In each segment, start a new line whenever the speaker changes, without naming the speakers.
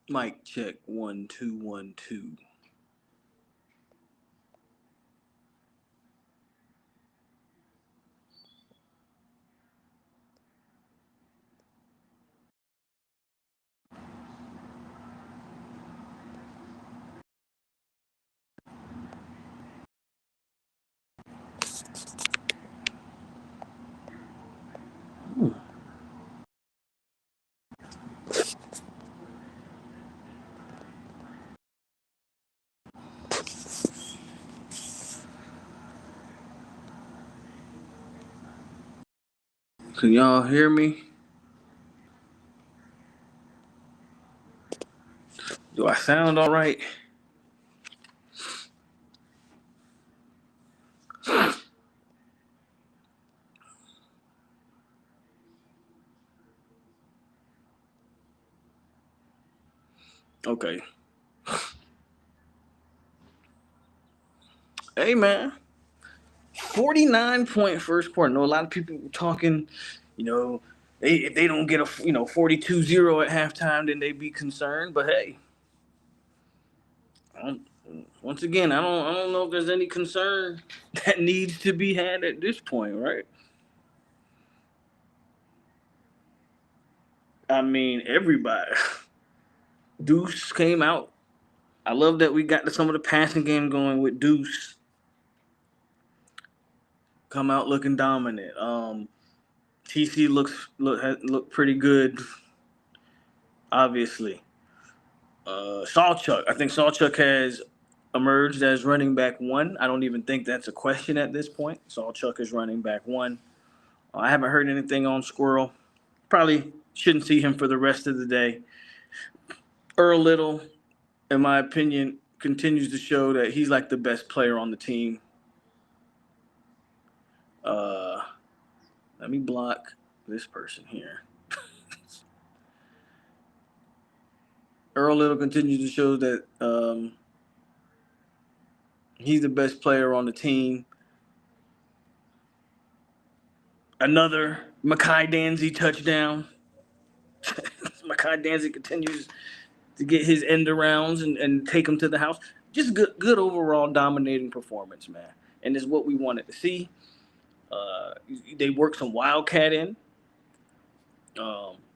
Mic check 1 2 1 2. Can y'all hear me? Do I sound all right? Okay. Hey, man. 49-point first quarter. I know a lot of people were talking, if they don't get a 42-0 at halftime, then they'd be concerned. But hey, once again, I don't know if there's any concern that needs to be had at this point, right? I mean, everybody. Deuce came out. I love that we got some of the passing game going with Deuce. Come out looking dominant. TC look pretty good, obviously. Sawchuck. I think Sawchuck has emerged as running back one. I don't even think that's a question at this point. Sawchuck is running back one. I haven't heard anything on Squirrel. Probably shouldn't see him for the rest of the day. Earl Little, in my opinion, continues to show that he's like the best player on the team. Let me block this person here. Earl Little continues to show that he's the best player on the team. Another Mekhi Danzy touchdown. Mekhi Danzy continues to get his end arounds and take him to the house. Just good overall dominating performance, man. And it's what we wanted to see. They worked some Wildcat in,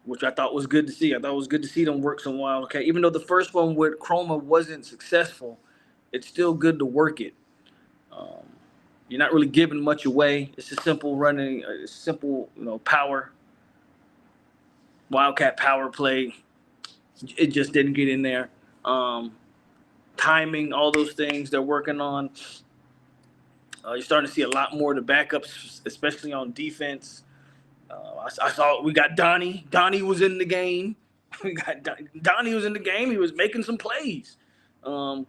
which I thought was good to see. I thought it was good to see them work some Wildcat. Even though the first one with Chroma wasn't successful, it's still good to work it. You're not really giving much away. It's a simple running, power. Wildcat power play. It just didn't get in there. Timing, all those things they're working on. You're starting to see a lot more of the backups, especially on defense. I saw we got Donnie. Donnie was in the game. Donnie was in the game. He was making some plays. So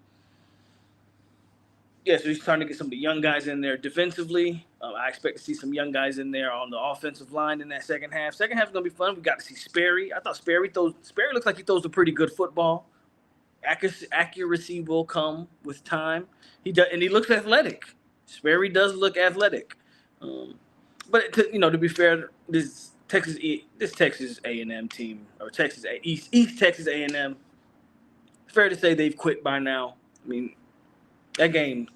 he's trying to get some of the young guys in there defensively. I expect to see some young guys in there on the offensive line in that second half. Second half is going to be fun. We got to see Sperry. I thought Sperry looks like he throws a pretty good football. Accuracy will come with time. He does, and he looks athletic. Sperry does look athletic. But to be fair, this Texas A&M team, or East Texas A&M, fair to say they've quit by now. I mean, that game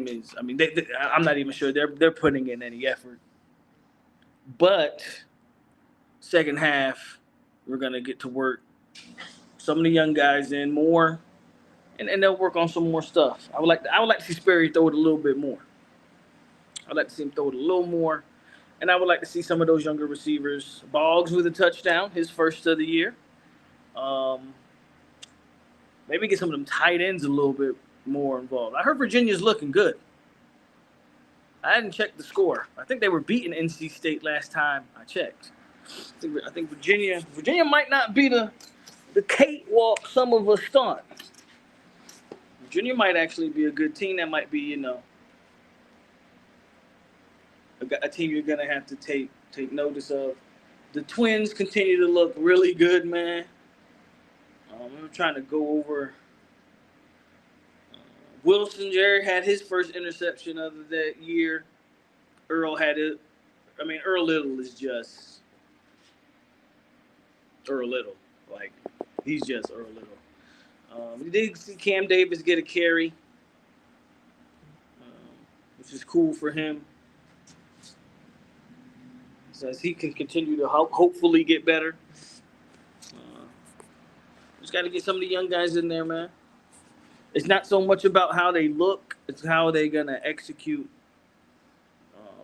is. I mean, I'm not even sure they're putting in any effort. But second half, we're gonna get to work some of the young guys in more, and they'll work on some more stuff. I would like to see Sperry throw it a little bit more. I'd like to see him throw it a little more, and I would like to see some of those younger receivers. Boggs with a touchdown, his first of the year. Maybe get some of them tight ends a little bit more involved. I heard Virginia's looking good. I hadn't checked the score. I think they were beating NC State last time I checked. I think Virginia might not be the cakewalk some of us thought. Virginia might actually be a good team. That might be, a team you're gonna have to take notice of. The Twins continue to look really good, man. I'm trying to go over. Wilson Jerry had his first interception of that year Earl had it. I mean, Earl Little is just Earl Little. Like, he's just Earl Little. We did see Cam Davis get a carry, which is cool for him. Says he can continue to hopefully get better. Just got to get some of the young guys in there, man. It's not so much about how they look; it's how they're gonna execute.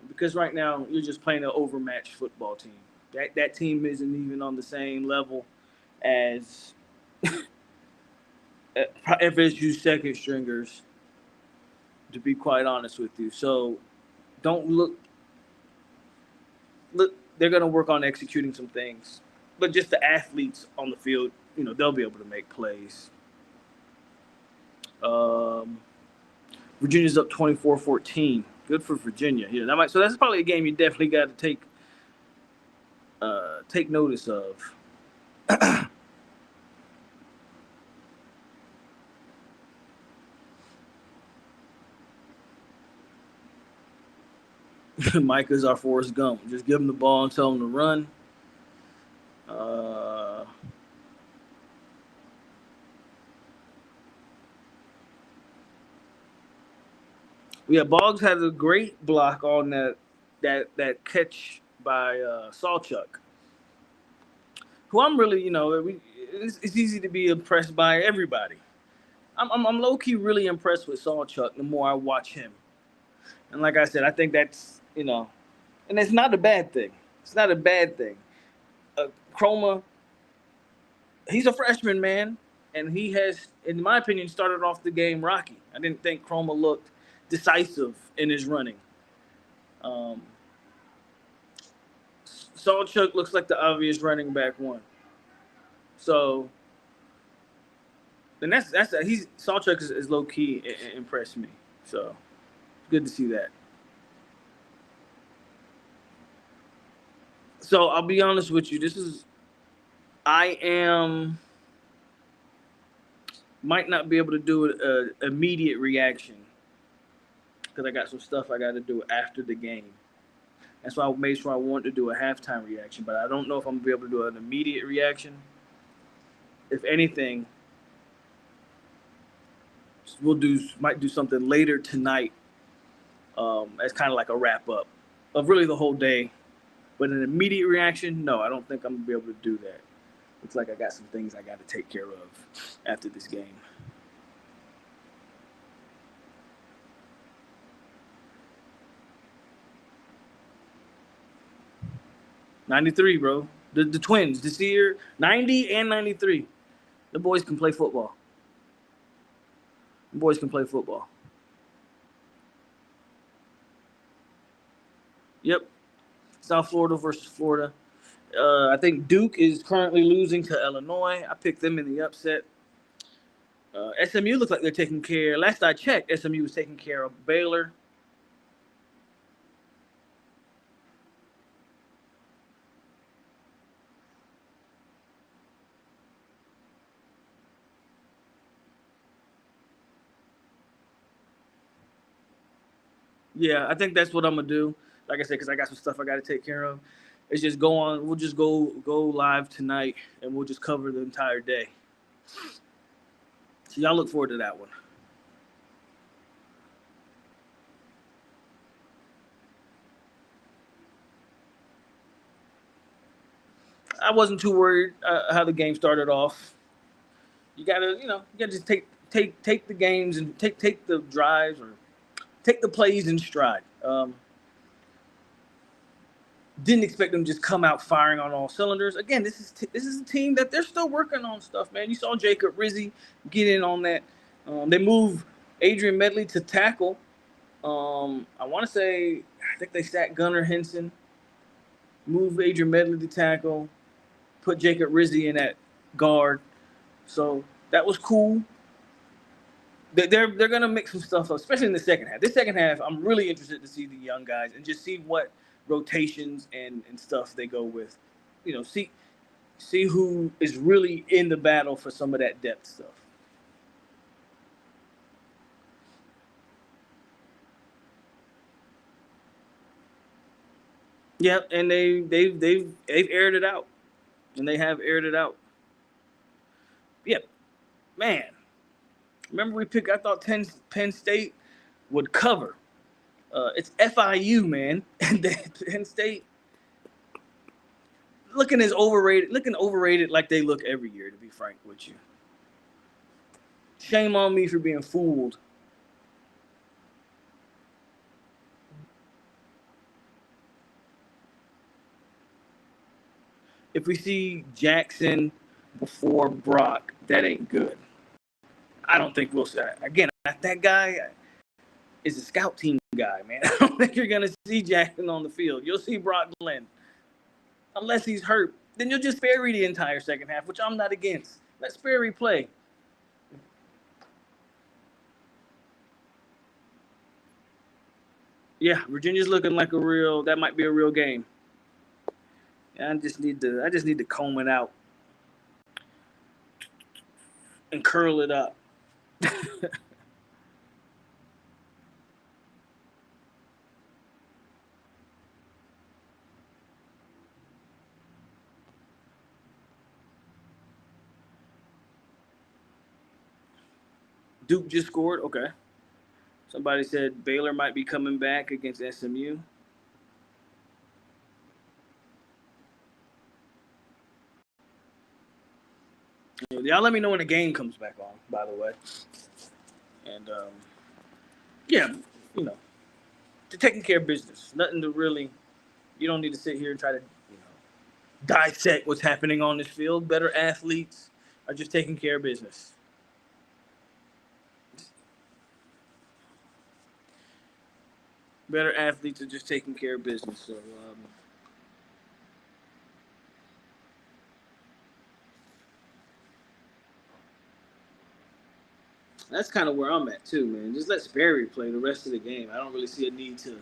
Because right now you're just playing an overmatched football team. That team isn't even on the same level as FSU second stringers, to be quite honest with you. So don't look. They're gonna work on executing some things, but just the athletes on the field, they'll be able to make plays. Virginia's up 24-14. Good for Virginia. Yeah, so that's probably a game you definitely got to take notice of. Micah's our Forrest Gump. Just give him the ball and tell him to run. Yeah, Boggs had a great block on that catch by Sawchuk, who I'm really, it's easy to be impressed by everybody. I'm low key really impressed with Sawchuk the more I watch him, and like I said, I think that's and it's not a bad thing. It's not a bad thing. Chroma, he's a freshman, man, and he has, in my opinion, started off the game rocky. I didn't think Chroma looked decisive in his running. Sawchuk looks like the obvious running back one. So, and that's Sawchuk is low key impressed me. So, good to see that. So I'll be honest with you. Might not be able to do an immediate reaction because I got some stuff I got to do after the game. That's why I made sure I wanted to do a halftime reaction, but I don't know if I'm gonna be able to do an immediate reaction. If anything, might do something later tonight, as kind of like a wrap up of really the whole day. But an immediate reaction, no, I don't think I'm gonna be able to do that. Looks like I got some things I got to take care of after this game. '93, bro. The twins this year, 90 and 93. The boys can play football. The boys can play football. Yep. South Florida versus Florida. I think Duke is currently losing to Illinois. I picked them in the upset. SMU looks like they're taking care. Last I checked, SMU was taking care of Baylor. Yeah, I think that's what I'm gonna do. Like I said, because I got some stuff I got to take care of. It's just go on. We'll just go live tonight, and we'll just cover the entire day. So y'all look forward to that one. I wasn't too worried how the game started off. You gotta just take the games and take the drives or take the plays in stride. Didn't expect them to just come out firing on all cylinders. Again, this is a team that they're still working on stuff, man. You saw Jacob Rizzi get in on that. They moved Adrian Medley to tackle. I think they sacked Gunnar Henson, moved Adrian Medley to tackle, put Jacob Rizzi in at guard. So that was cool. They're gonna mix some stuff up, especially in the second half. This second half, I'm really interested to see the young guys and just see what rotations and stuff they go with. See who is really in the battle for some of that depth stuff. Yep, and they've aired it out, and they have aired it out. Yep, man. Remember we picked? I thought Penn State would cover. It's FIU, man, and then Penn State looking overrated like they look every year. To be frank with you, shame on me for being fooled. If we see Jackson before Brock, that ain't good. I don't think we'll see. Again, that guy is a scout team guy, man. I don't think you're gonna see Jackson on the field. You'll see Brock Glenn, unless he's hurt. Then you'll just Sperry the entire second half, which I'm not against. Let Sperry play. Yeah, Virginia's looking like that might be a real game. I just need to comb it out and curl it up. Duke just scored. Okay. Somebody said Baylor might be coming back against SMU. Y'all let me know when the game comes back on, by the way. And yeah, they're taking care of business. Nothing to really. You don't need to sit here and try to, dissect what's happening on this field. Better athletes are just taking care of business. Better athletes are just taking care of business. So that's kind of where I'm at too, man. Just let Sperry play the rest of the game. I don't really see a need to.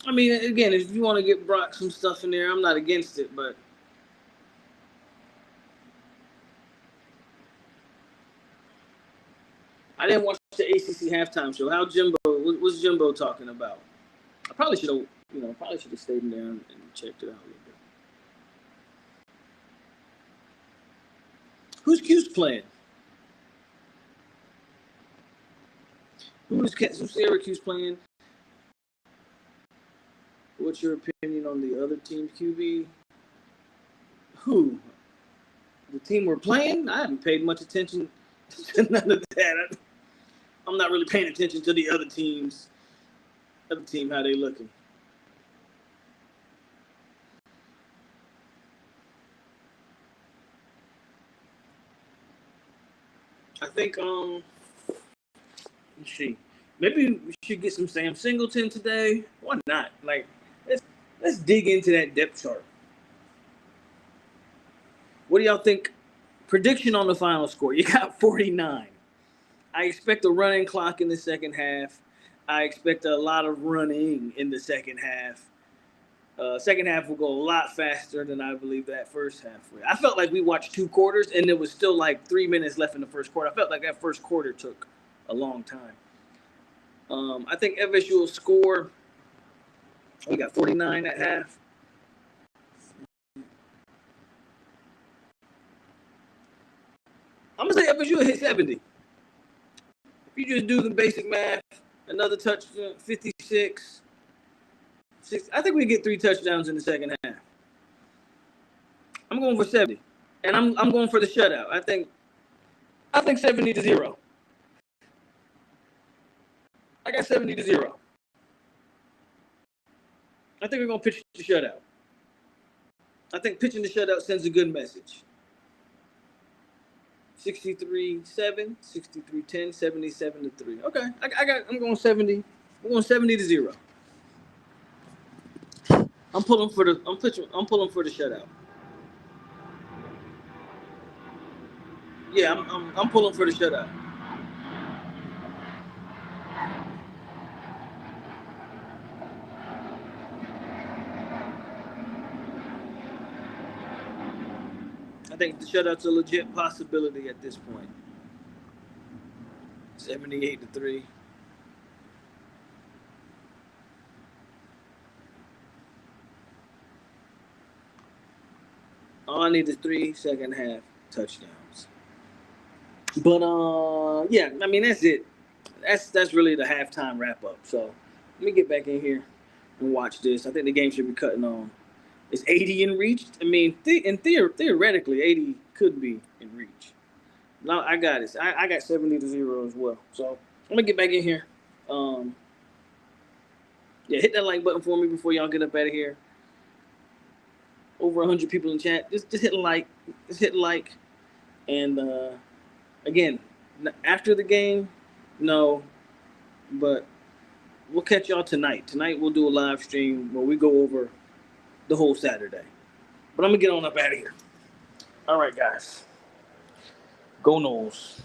I mean, again, if you want to get Brock some stuff in there, I'm not against it, but I didn't watch the ACC halftime show. What's Jimbo talking about? I probably should have stayed in there and checked it out a little bit. Who's playing? Who's Syracuse playing? What's your opinion on the other team's QB? Who? The team we're playing? I haven't paid much attention to none of that. I'm not really paying attention to the other teams. Other team, how they looking. I think let's see. Maybe we should get some Sam Singleton today. Why not? Like, let's dig into that depth chart. What do y'all think? Prediction on the final score. You got 49. I expect a running clock in the second half. I expect a lot of running in the second half. Second half will go a lot faster than I believe that first half. I felt like we watched 2 quarters and there was still like 3 minutes left in the first quarter. I felt like that first quarter took a long time. I think FSU will score. We got 49 at half. I'm going to say FSU will hit 70. If you just do the basic math, another touchdown, 56. I think we get 3 touchdowns in the second half. I'm going for 70. And I'm going for the shutout. I think 70-0. I got 70-0. I think we're going to pitch the shutout. I think pitching the shutout sends a good message. 63-7, 63-10, 77-3. Okay, I'm going 70. I'm going 70-0. I'm pulling for the shutout. Yeah, I'm pulling for the shutout. I think the shutout's a legit possibility at this point. 78-3. All I need is 3 second half touchdowns. But yeah, I mean that's it. That's really the halftime wrap up. So let me get back in here and watch this. I think the game should be cutting on. Is 80 in reach? I mean, theoretically, 80 could be in reach. No, I got it. I got 70-0 as well. So I'm gonna get back in here. Um, yeah, hit that like button for me before y'all get up out of here. Over 100 people in chat. Just hit like. Just hit like. And again, after the game, no, but we'll catch y'all tonight. Tonight we'll do a live stream where we go over the whole Saturday. But I'm gonna get on up out of here. All right, guys. Go Noles.